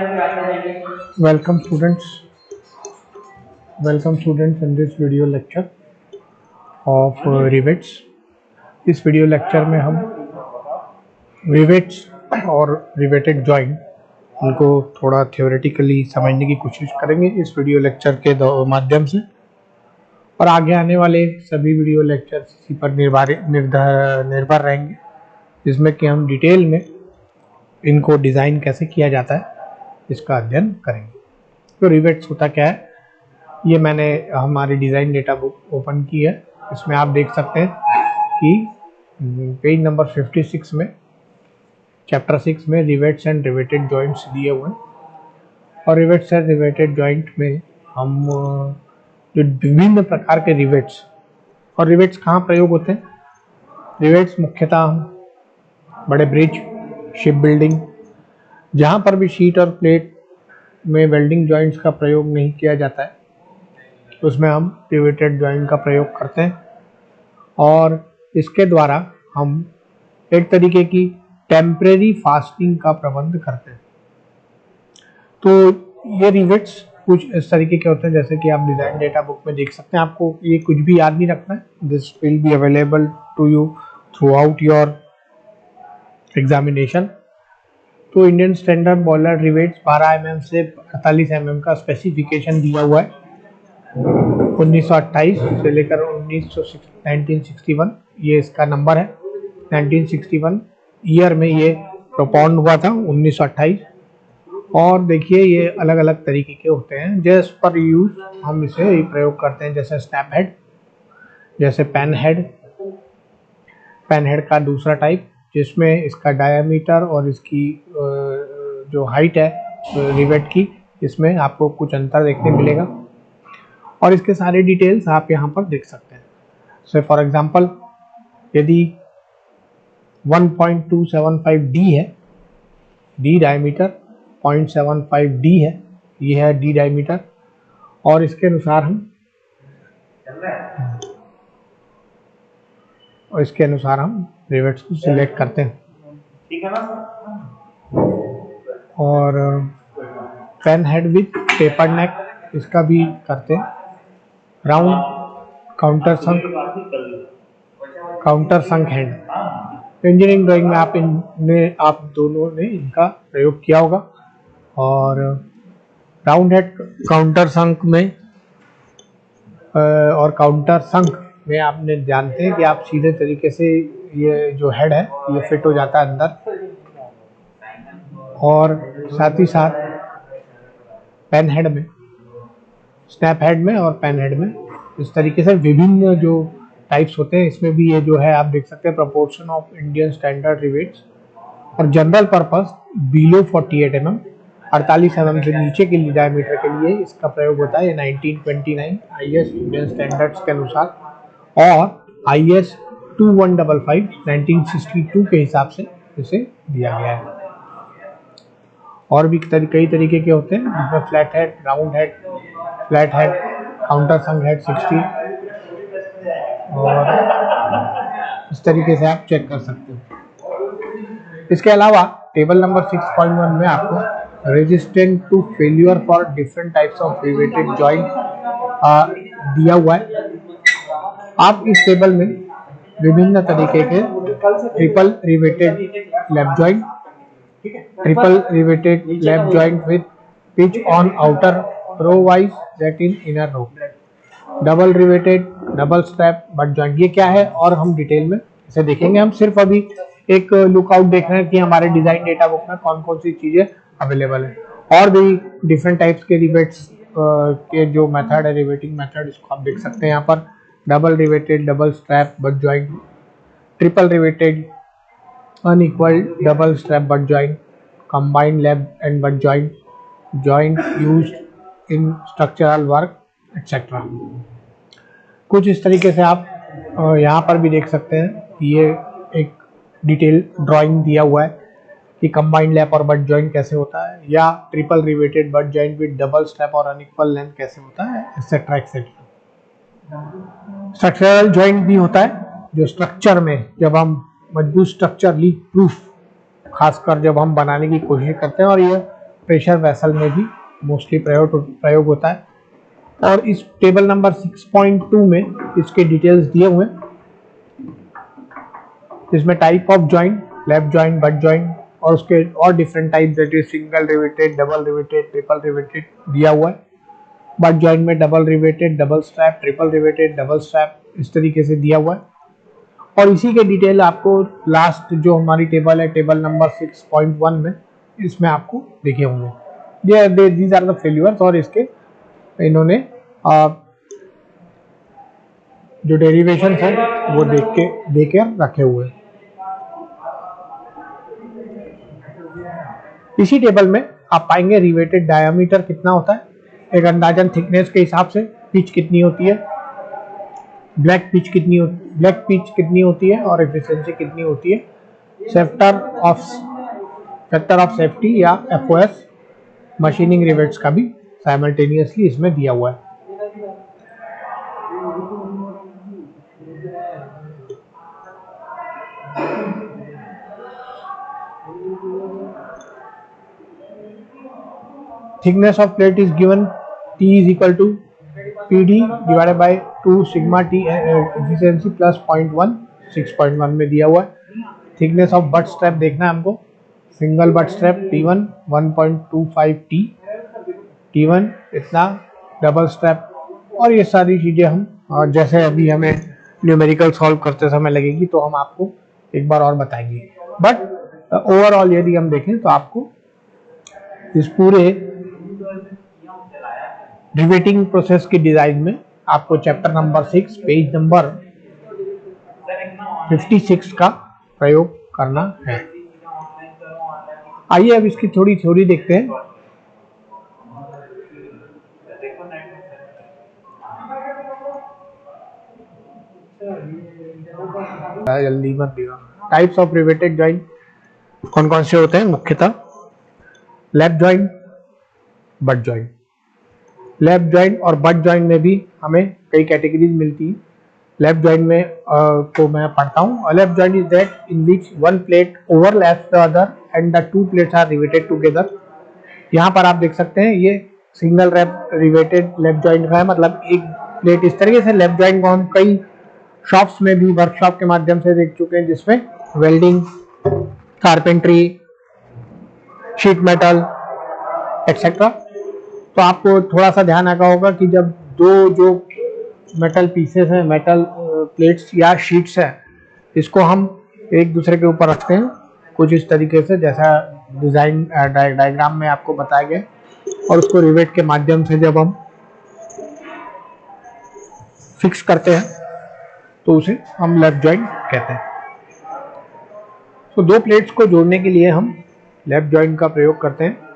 Welcome students. Welcome students in this video lecture of rivets. इस video lecture में हम rivets और riveted joint उनको थोड़ा थ्योरेटिकली समझने की कोशिश करेंगे इस वीडियो लेक्चर के माध्यम से, और आगे आने वाले सभी वीडियो लेक्चर इसी पर निर्भर रहेंगे, जिसमें कि हम डिटेल में इनको डिज़ाइन कैसे किया जाता है इसका अध्ययन करेंगे। तो रिवेट्स होता क्या है, ये मैंने हमारी डिज़ाइन डेटा बुक ओपन की है। इसमें आप देख सकते हैं कि पेज नंबर 56 में चैप्टर 6 में रिवेट्स एंड रिवेटेड जॉइंट्स दिए हुए हैं। और रिवेट्स एंड रिवेटेड जॉइंट में हम जो विभिन्न प्रकार के रिवेट्स, और रिवेट्स कहाँ प्रयोग होते हैं, रिवेट्स मुख्यतः हम बड़े ब्रिज, शिप बिल्डिंग, जहाँ पर भी शीट और प्लेट में वेल्डिंग जॉइंट्स का प्रयोग नहीं किया जाता है उसमें हम रिवेटेड जॉइंट का प्रयोग करते हैं, और इसके द्वारा हम एक तरीके की टेम्परेरी फास्टिंग का प्रबंध करते हैं। तो ये रिवेट्स कुछ इस तरीके के होते हैं जैसे कि आप डिज़ाइन डेटा बुक में देख सकते हैं। आपको ये कुछ भी याद नहीं रखना है, this will be available to you throughout your examination. तो Indian standard boiler rivets 12 mm से 48 mm का स्पेसिफिकेशन दिया हुआ है। 1928 से लेकर 1961 ये इसका नंबर है। 1961 ईयर में ये प्रोपाउंड हुआ था, 1928। और देखिए ये अलग अलग तरीके के होते हैं, जैसे पर यूज हम इसे प्रयोग करते हैं, जैसे स्नैप हेड, जैसे पेन हेड। पेन हेड का दूसरा टाइप जिसमें इसका डायामीटर और इसकी जो हाइट है रिवेट की, इसमें आपको कुछ अंतर देखने मिलेगा, और इसके सारे डिटेल्स आप यहाँ पर देख सकते हैं। से फॉर एग्जांपल यदि 1.275 D है, D डायमीटर 0.75 D है, ये है D डायमीटर, और इसके अनुसार हम रिवेट्स को सिलेक्ट करते हैं। ठीक है ना। और पेन हेड विथ टेपर नेक, इसका भी करते हैं। राउंड काउंटर संक हैंड, इंजीनियरिंग ड्राइंग में आप दोनों ने इनका प्रयोग किया होगा। और राउंड हेड काउंटर संक में और काउंटर संक में आपने जानते हैं कि आप सीधे तरीके से ये जो हेड है ये फिट हो जाता है अंदर, और साथ ही साथ पेन हेड में, स्नैप हेड में और पेन हेड में इस तरीके से विभिन्न जो टाइप्स होते हैं। इसमें भी ये जो है आप देख सकते हैं proportion of Indian standard rivets. और general purpose below 48 mm, 48 mm से नीचे के डायमीटर के लिए इसका प्रयोग होता है। ये 1929 IS इंडियन स्टैंडर्ड्स के अनुसार और IS 2155 1962 के हिसाब से इसे दिया गया है। और भी कई तरीके के होते हैं जिसमें flat head, round head, flat head, countersunk head 60, और इस तरीके से आप चेक कर सकते हो। इसके अलावा टेबल नंबर 6.1 में आपको resistant to failure for different types of riveted joint दिया हुआ है। आप इस टेबल में विभिन्न तरीके के triple riveted lap joint, triple riveted lap joint with pitch on outer row wise that in inner row, double riveted double strap butt joint, ये क्या है और हम डिटेल में इसे देखेंगे। हम सिर्फ अभी एक लुकआउट देख रहे हैं कि हमारे डिजाइन डेटा बुक में कौन कौन सी चीजें अवेलेबल है। और भी डिफरेंट टाइप्स के रिवेट्स के जो मेथड है, रिवेटिंग मेथड, इसको आप देख सकते हैं यहाँ पर। Double riveted double strap butt joint, triple riveted unequal double strap butt joint, combined lap and butt joint, joint used in structural work etcetera. कुछ इस तरीके से आप यहाँ पर भी देख सकते हैं। ये एक डिटेल ड्राइंग दिया हुआ है कि कंबाइंड लैप और बट जॉइंट कैसे होता है, या triple riveted butt joint with double strap और अनइक्वल लेंथ कैसे होता है, एक्सेट्रा एक्सेट्रा। स्ट्रक्चरल जॉइंट भी होता है जो स्ट्रक्चर में जब हम मजबूत स्ट्रक्चर लीक प्रूफ खासकर जब हम बनाने की कोशिश करते हैं, और ये प्रेशर वेसल में भी मोस्टली प्रयोग होता है। और इस टेबल नंबर 6.2 में इसके डिटेल्स दिए हुए हैं। इसमें type of joint, left joint, but joint और उसके और different type, that is single riveted, double riveted, triple riveted दिया हुआ है। बट जॉइंट में double riveted, double strap, triple riveted, double strap, इस तरीके से दिया हुआ है। और इसी के डिटेल आपको लास्ट जो हमारी टेबल है, टेबल नंबर 6.1 में, इसमें आपको दिखे होंगे। दीज आर द फेल्यूअर्स और इसके इन्होंने जो डेरिवेशन है वो देके रखे हुए हैं। इसी टेबल में आप पाएंगे रिवेटेड डायामीटर कितना होता है, एक अंदाजन थिकनेस के हिसाब से, पिच कितनी होती है, ब्लैक पिच कितनी होती है और एफिशिएंसी कितनी होती है। फैक्टर ऑफ सेफ्टी या FOS मशीनिंग रिवेट्स का भी साइमल्टेनियसली इसमें दिया हुआ है। Thickness of plate is given, T is equal to PD divided by 2 sigma T efficiency plus 0.1, 6.1 में दिया हुआ है। थिकनेस ऑफ बट स्ट्रैप देखना है हमको, single but strap T1 1.25 T1 इतना, डबल स्ट्रैप, और ये सारी चीज़ें हम जैसे अभी हमें न्यूमेरिकल सॉल्व करते समय लगेगी तो हम आपको एक बार और बताएंगे। बट ओवरऑल यदि हम देखें तो आपको इस पूरे रिवेटिंग प्रोसेस की डिजाइन में आपको चैप्टर नंबर 6 पेज नंबर 56 का प्रयोग करना है। आइए अब इसकी थोड़ी थ्योरी देखते हैं। जल्दी मत दिया। टाइप्स ऑफ रिवेटेड जॉइंट कौन कौन से होते हैं? मुख्यतः left joint, butt joint. Left joint और बट जॉइंट में भी हमें कई कैटेगरीज मिलती है। लेफ्ट जॉइंट में को मैं पढ़ता हूँ। Lap joint is that in which one plate overlaps the other and the two plates are riveted together. यहाँ पर आप देख सकते हैं ये सिंगल रिवेटेड लेफ्ट जॉइंट का है, मतलब एक प्लेट इस तरीके से। लेफ्ट जॉइंट को हम कई शॉप्स में भी वर्कशॉप के माध्यम से देख चुके हैं, जिसमें welding, carpentry, sheet metal etcetera. तो आपको थोड़ा सा ध्यान रखा होगा कि जब दो जो मेटल पीसेस हैं, मेटल प्लेट्स या शीट्स हैं, इसको हम एक दूसरे के ऊपर रखते हैं कुछ इस तरीके से, जैसा डिजाइन डायग्राम में आपको बताया गया, और उसको रिवेट के माध्यम से जब हम फिक्स करते हैं तो उसे हम लेफ्ट जॉइंट कहते हैं। तो दो प्लेट्स को जोड़ने के लिए हम लेफ्ट जॉइंट का प्रयोग करते हैं।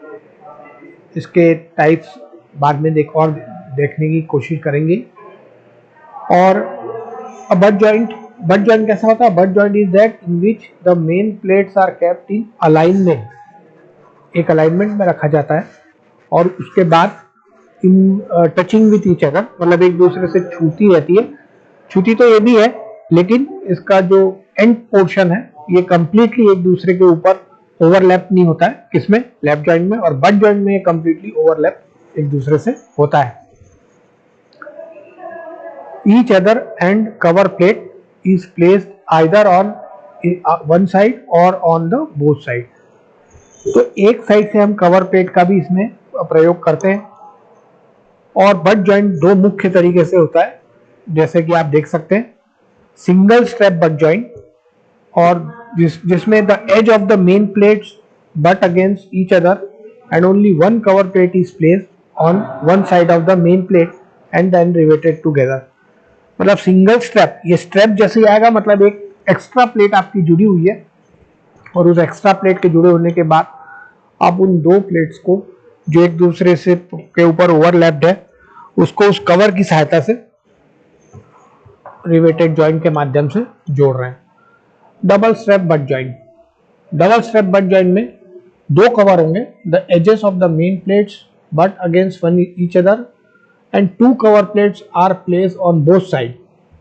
इसके टाइप्स बाद में देखने की कोशिश करेंगे। और बट जॉइंट कैसा होता है? Butt joint is that in which the main plates are kept in alignment, एक अलाइनमेंट में रखा जाता है, और उसके बाद in touching with each other, मतलब एक दूसरे से छूती रहती है। छूती तो ये भी है, लेकिन इसका जो एंड पोर्शन है ये कंप्लीटली एक दूसरे के ऊपर ओवरलैप नहीं होता है। किसमें? लेफ्ट जॉइंट में। और बट जॉइंट में ये कंप्लीटली ओवरलैप एक दूसरे से होता है। Each other and cover plate is placed either on one side और ऑन द बोथ साइड। तो एक साइड से हम कवर प्लेट का भी इसमें प्रयोग करते हैं। और बट जॉइंट दो मुख्य तरीके से होता है, जैसे कि आप देख सकते हैं, सिंगल स्ट्रैप बट जॉइंट, और जिसमें the edge of the main plates butt against each other and only one cover plate is placed on one side of the main plate and then riveted together. मतलब single strap, ये strap जैसे आएगा, मतलब एक extra plate आपकी जुड़ी हुई है, और उस एक्स्ट्रा प्लेट के जुड़े होने के बाद आप उन दो प्लेट्स को जो एक दूसरे से के ऊपर ओवरलैप्ड है, उसको उस कवर की सहायता से रिवेटेड जॉइंट के माध्यम से जोड़ रहे हैं। Double strap butt joint. Double strap butt joint में दो कवर होंगे, the edges of the main plates butt against one each other and two cover plates are placed on both sides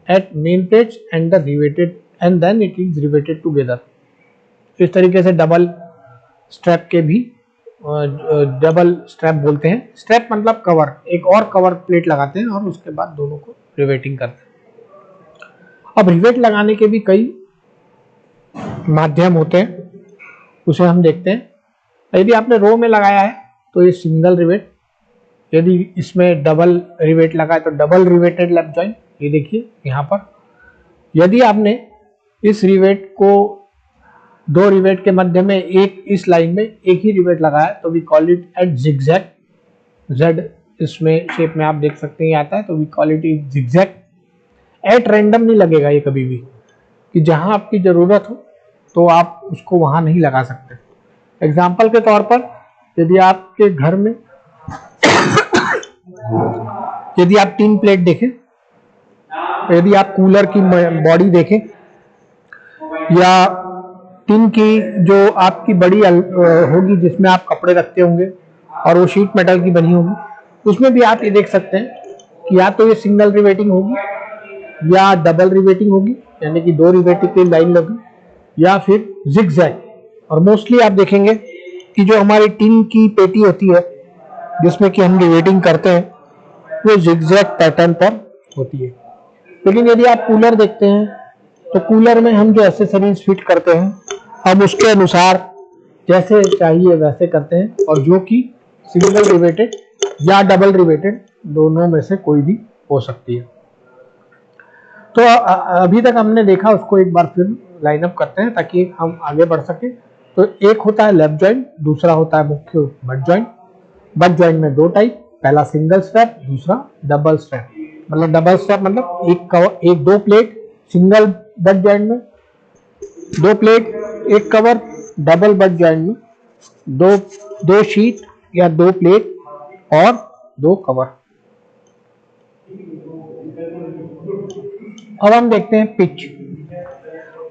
at main plates and the riveted and then it is riveted together। इस तरीके से double strap के भी double strap बोलते हैं। Strap मतलब cover, एक और कवर प्लेट लगाते हैं और उसके बाद दोनों को रिवेटिंग करते हैं। अब रिवेट लगाने के भी कई माध्यम होते हैं, उसे हम देखते हैं। यदि आपने रो में लगाया है तो ये सिंगल रिवेट, यदि इसमें डबल रिवेट लगा है तो डबल रिवेटेड लेफ्ट जॉइंट, ये देखिए यहाँ पर। यदि आपने इस रिवेट को दो रिवेट के मध्य में एक इस लाइन में एक ही रिवेट लगाया तो we call it at zigzag. Z इसमें शेप में आप देख सकते हैं आता है, तो we call it zigzag. At random नहीं लगेगा ये कभी भी, कि जहां आपकी जरूरत हो तो आप उसको वहां नहीं लगा सकते। एग्जाम्पल के तौर पर यदि आपके घर में यदि आप टीन प्लेट देखें, यदि आप कूलर की बॉडी देखें, या टीन की जो आपकी बड़ी होगी जिसमें आप कपड़े रखते होंगे और वो शीट मेटल की बनी होगी, उसमें भी आप ये देख सकते हैं कि या तो ये सिंगल रिवेटिंग होगी या डबल रिवेटिंग होगी, यानी कि दो रिवेटिंग की लाइन लगी, या फिर जिगजैग। और मोस्टली आप देखेंगे कि जो हमारी टीन की पेटी होती है जिसमें कि हम रिवेटिंग करते हैं वो जिगजैग पैटर्न पर होती है। लेकिन यदि आप कूलर देखते हैं तो कूलर में हम जो एसेसरीज फिट करते हैं हम उसके अनुसार जैसे चाहिए वैसे करते हैं, और जो कि सिंगल रिवेटेड या डबल रिवेटेड दोनों में से कोई भी हो सकती है। तो अभी तक हमने देखा, उसको एक बार फिर लाइन अप करते हैं ताकि हम आगे बढ़ सके। तो एक होता है लेफ्ट जॉइंट, दूसरा होता है मुख्य बट जॉइंट। बट जॉइंट में दो टाइप, पहला सिंगल स्ट्रैप, दूसरा डबल स्ट्रैप। मतलब डबल स्ट्रैप मतलब एक कवर, एक दो प्लेट सिंगल बट जॉइंट में, दो प्लेट एक कवर डबल बट जॉइंट में, दो शीट या दो प्लेट और दो कवर। अब हम देखते हैं पिच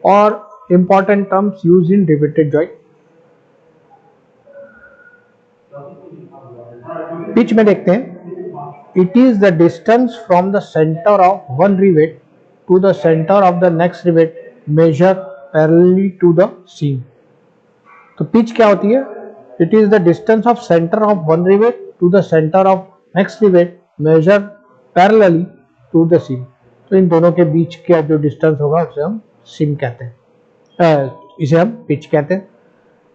और important terms use in riveted joint. Pitch में देखते हैं, it is the distance from the centre of one rivet to the centre of the next rivet measure parallelly to the seam. तो pitch क्या होती है? It is the distance of centre of one rivet to the centre of next rivet measure parallelly to the seam. तो इन दोनों के बीच का जो डिस्टेंस होगा उसे हम सीम कहते हैं, इसे हम पिच कहते हैं।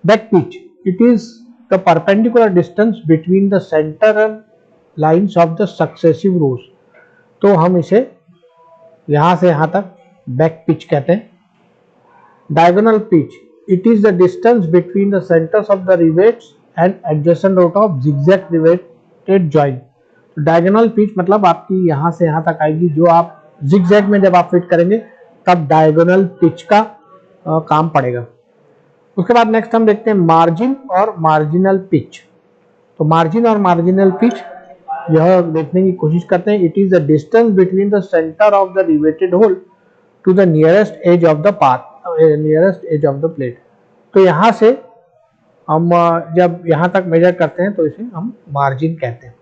Back pitch, it is the perpendicular distance between the centre lines of the successive rows. तो हम इसे यहां से यहां तक बैक पिच कहते हैं। Diagonal pitch, it is the distance between the centers of the rivets and adjacent root of zigzag riveted joint। तो डायगोनल पिच मतलब आपकी यहां से यहां तक आएगी, जो आप जिगजैग में जब आप फिट करेंगे तब डायगोनल पिच का काम पड़ेगा। उसके बाद नेक्स्ट हम देखते हैं मार्जिन और मार्जिनल पिच। तो मार्जिन और मार्जिनल पिच यह देखने की कोशिश करते हैं। It is the distance between the centre of the riveted hole to the nearest edge of the path, nearest edge of the plate. तो यहां से हम जब यहां तक मेजर करते हैं तो इसे हम मार्जिन कहते हैं।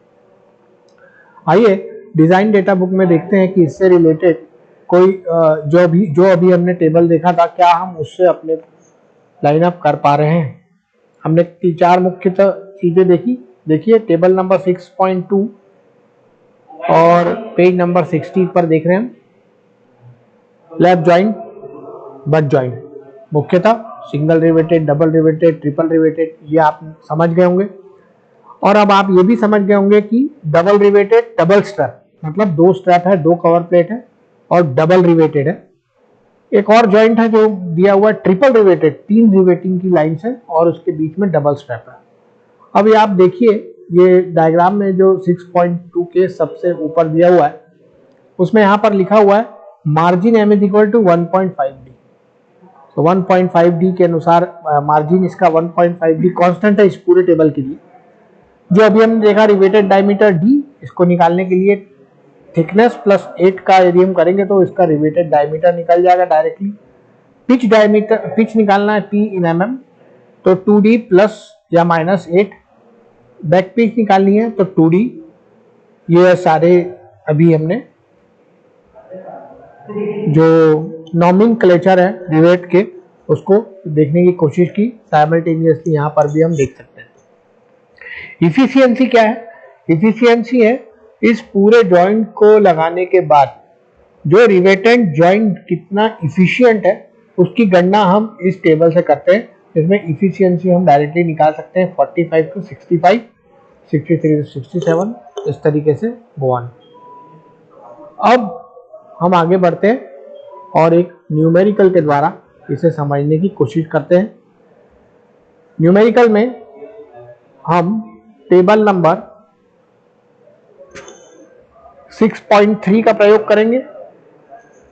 आइए डिजाइन डेटा बुक में देखते हैं कि इससे रिलेटेड कोई जो अभी हमने टेबल देखा था, क्या हम उससे अपने लाइन अप कर पा रहे हैं। हमने चार मुख्य चीजें देखी। देखिए टेबल नंबर 6.2 और पेज नंबर 60 पर देख रहे हैं, लेफ्ट जॉइंट बट जॉइंट, मुख्यतः single riveted, double riveted, triple riveted, ये आप समझ गए होंगे। और अब आप ये भी समझ गए होंगे कि डबल रिवेटेड डबल स्ट्रैप मतलब दो स्ट्रैप है, दो कवर प्लेट है और डबल रिवेटेड है। एक और जॉइंट है जो दिया हुआ है ट्रिपल रिवेटेड, तीन रिवेटिंग की लाइंस है और उसके बीच में डबल स्ट्रैप है। अब ये आप देखिए, ये डायग्राम में जो 6.2 के सबसे ऊपर दिया हुआ है उसमें यहाँ पर लिखा हुआ है margin m is equal to 1.5d। तो 1.5d के अनुसार मार्जिन इसका 1.5d कांस्टेंट है इस पूरे टेबल के लिए। जो अभी हमने देखा रिवेटेड डायमीटर d, इसको निकालने के लिए थिकनेस प्लस 8 का यदि हम करेंगे तो इसका रिवेटेड डायमीटर निकल जाएगा डायरेक्टली। पिच डायमीटर, पिच निकालना है p इन mm, तो 2d प्लस या माइनस 8। बैक पिच निकालनी है तो 2d। ये सारे अभी हमने जो नॉमेनक्लेचर है रिवेट के उसको देखने की कोशिश की। साइमल्टेनियसली यहाँ पर भी हम देख सकते हैं। इफिशियंसी क्या है? इफिशियंसी है इस पूरे जॉइंट को लगाने के बाद जो रिवेटेड जॉइंट कितना इफिशियंट है उसकी गणना हम इस टेबल से करते हैं। इसमें इफिशियंसी हम डायरेक्टली निकाल सकते हैं 45 टू 65, 63 टू 67, इस तरीके से गो ऑन। अब हम आगे बढ़ते हैं और एक न्यूमेरिकल के द्वारा इसे समझने की कोशिश करते हैं। न्यूमेरिकल में हम टेबल नंबर 6.3 का प्रयोग करेंगे।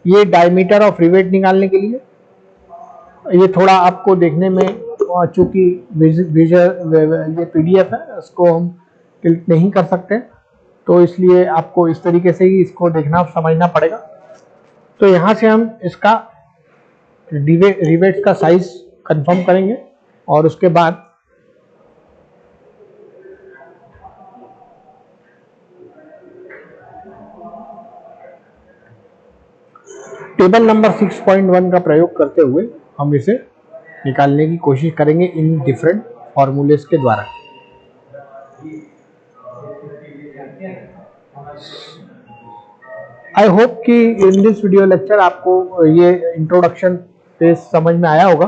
ये डायमीटर ऑफ रिवेट निकालने के लिए। ये थोड़ा आपको देखने में, चूंकि ये पीडीएफ है, इसको हम क्लिक नहीं कर सकते, तो इसलिए आपको इस तरीके से ही इसको देखना समझना पड़ेगा। तो यहाँ से हम इसका रिवेट का साइज कंफर्म करेंगे और उसके बाद टेबल नंबर 6.1 का प्रयोग करते हुए हम इसे निकालने की कोशिश करेंगे इन डिफरेंट फॉर्मूलेस के द्वारा। आई होप कि इन दिस वीडियो लेक्चर आपको ये इंट्रोडक्शन पेज समझ में आया होगा।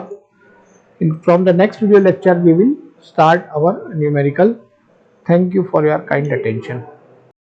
From the next video lecture we will start our numerical. Thank you for your kind attention.